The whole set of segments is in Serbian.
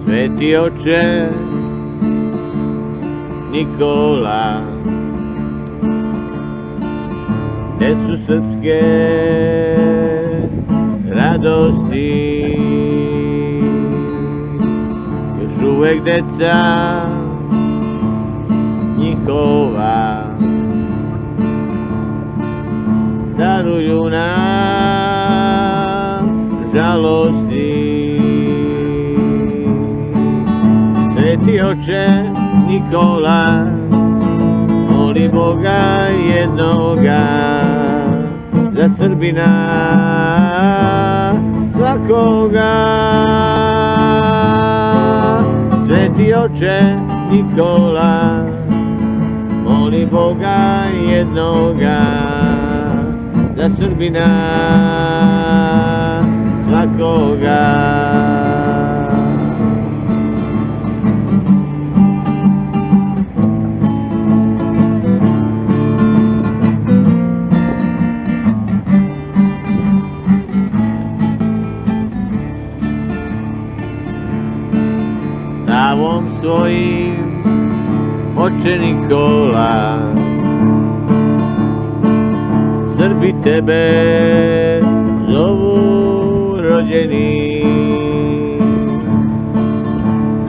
Sveti oče Nikola, gde su srpske radosti? Još uvek deca njihova daruju nam žalosti. Sveti oče Nikola, moli Boga jednoga za Srbina svakoga. Sveti oče Nikola, moli Boga jednoga za Srbina svakoga. Stavom svojim, oče Nikola, Srbi tebe zovu rođeni.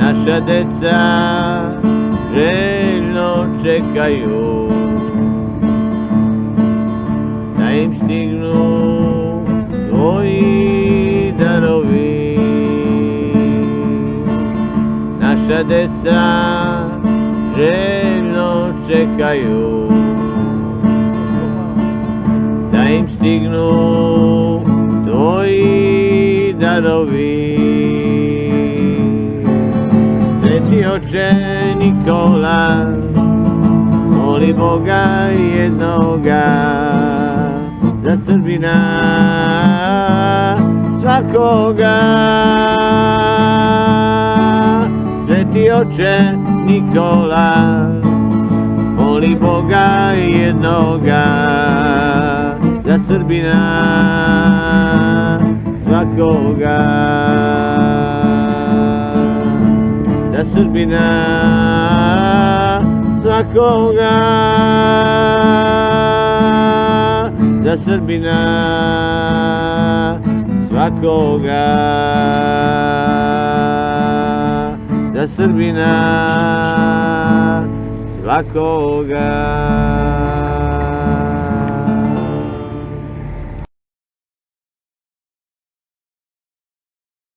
Naša deca željno čekaju da im stignu tvoji darovi. Naša deca željno čekaju da im stignu tvoji darovi. Sveti oče Nikola, moli Boga jednoga za Srbina svakoga. Sveti oče Nikola, moli Boga jednoga za Srbina svakoga. Za Srbina svakoga. Za Srbina svakoga. Za Srbina svakoga.